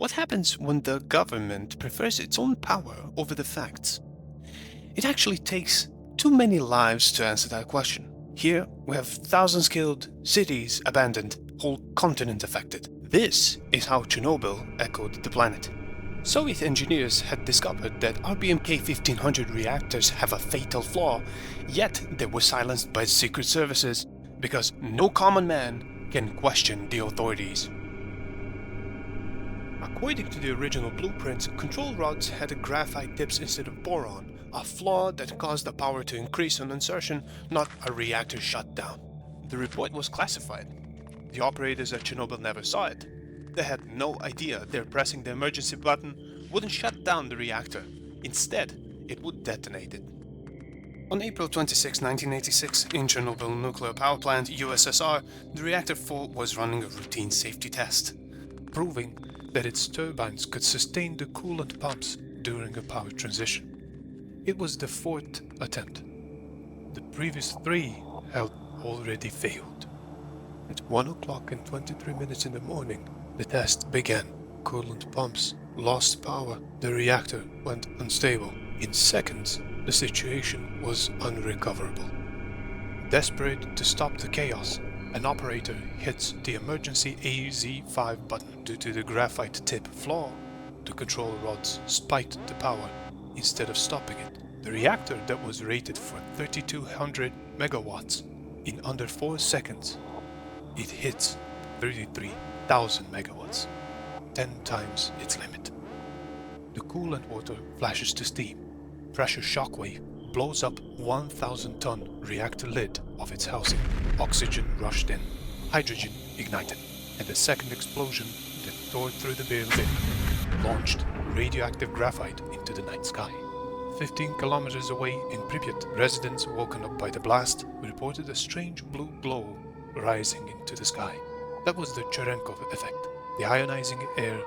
What happens when the government prefers its own power over the facts? It actually takes too many lives to answer that question. Here, we have thousands killed, cities abandoned, whole continent affected. This is how Chernobyl echoed the planet. Soviet engineers had discovered that RBMK 1500 reactors have a fatal flaw, yet they were silenced by the secret services because no common man can question the authorities. According to the original blueprints, control rods had graphite tips instead of boron, a flaw that caused the power to increase on insertion, not a reactor shutdown. The report was classified. The operators at Chernobyl never saw it. They had no idea their pressing the emergency button wouldn't shut down the reactor. Instead, it would detonate it. On April 26, 1986, in Chernobyl Nuclear Power Plant, USSR, the reactor 4 was running a routine safety test, proving that its turbines could sustain the coolant pumps during a power transition. It was the fourth attempt. The previous three had already failed. At 1 o'clock and 23 minutes in the morning, the test began. Coolant pumps lost power. The reactor went unstable. In seconds, the situation was unrecoverable. Desperate to stop the chaos, an operator hits the emergency AZ5 button. Due to the graphite tip flaw, the control rods spiked the power instead of stopping it. The reactor that was rated for 3200 megawatts in under 4 seconds, it hits 33,000 megawatts, 10 times its limit. The coolant water flashes to steam. Pressure shockwave blows up 1,000-ton reactor lid of its housing. Oxygen rushed in, hydrogen ignited, and a second explosion that tore through the building launched radioactive graphite into the night sky. 15 kilometers away in Pripyat, residents woken up by the blast reported a strange blue glow rising into the sky. That was the Chernobyl effect, the ionizing air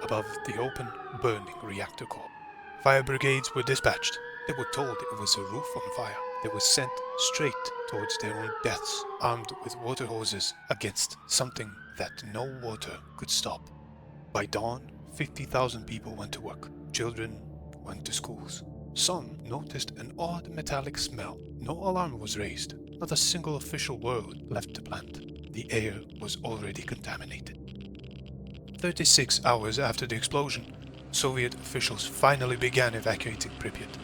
above the open, burning reactor core. Fire brigades were dispatched. They were told it was a roof on fire. They were sent straight towards their own deaths, armed with water hoses against something that no water could stop. By dawn, 50,000 people went to work. Children went to schools. Some noticed an odd metallic smell. No alarm was raised. Not a single official word left the plant. The air was already contaminated. 36 hours after the explosion, Soviet officials finally began evacuating Pripyat.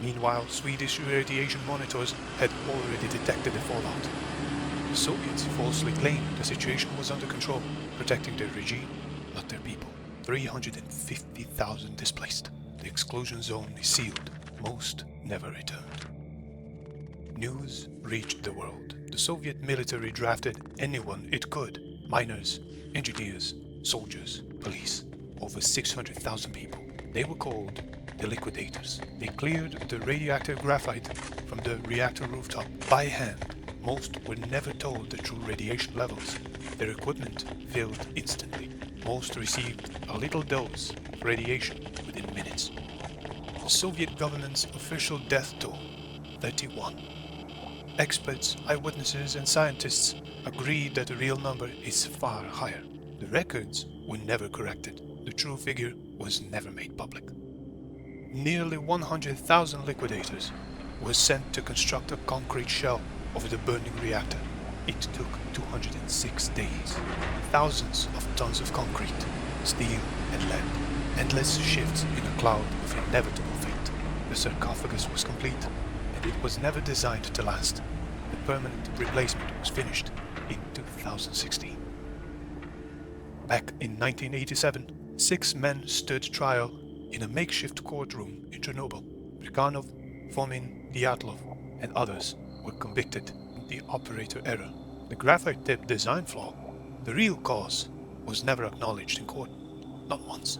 Meanwhile, Swedish radiation monitors had already detected the fallout. The Soviets falsely claimed the situation was under control, protecting their regime, not their people. 350,000 displaced. The exclusion zone is sealed. Most never returned. News reached the world. The Soviet military drafted anyone it could. Miners, engineers, soldiers, police. Over 600,000 people. They were called the liquidators. They cleared the radioactive graphite from the reactor rooftop by hand. Most were never told the true radiation levels. Their equipment failed instantly. Most received a little dose of radiation within minutes. The Soviet government's official death toll, 31. Experts, eyewitnesses and scientists agree that the real number is far higher. The records were never corrected. The true figure was never made public. Nearly 100,000 liquidators were sent to construct a concrete shell over the burning reactor. It took 206 days. Thousands of tons of concrete, steel and lead. Endless shifts in a cloud of inevitable fate. The sarcophagus was complete, and it was never designed to last. The permanent replacement was finished in 2016. Back in 1987, 6 men stood trial in a makeshift courtroom in Chernobyl. Brikhanov, Fomin, Dyatlov, and others were convicted of the operator error. The graphite tip design flaw, the real cause, was never acknowledged in court, not once.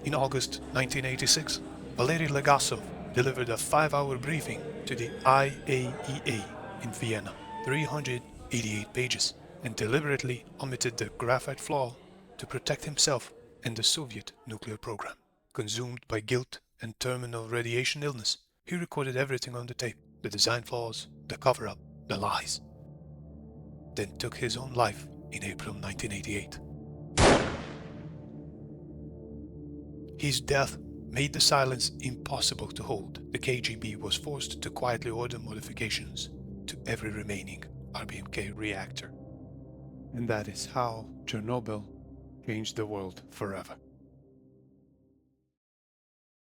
In August 1986, Valery Legasov delivered a 5-hour briefing to the IAEA in Vienna, 388 pages, and deliberately omitted the graphite flaw to protect himself and the Soviet nuclear program. Consumed by guilt and terminal radiation illness, he recorded everything on the tape, the design flaws, the cover-up, the lies. Then took his own life in April 1988. His death made the silence impossible to hold. The KGB was forced to quietly order modifications to every remaining RBMK reactor. And that is how Chernobyl changed the world forever.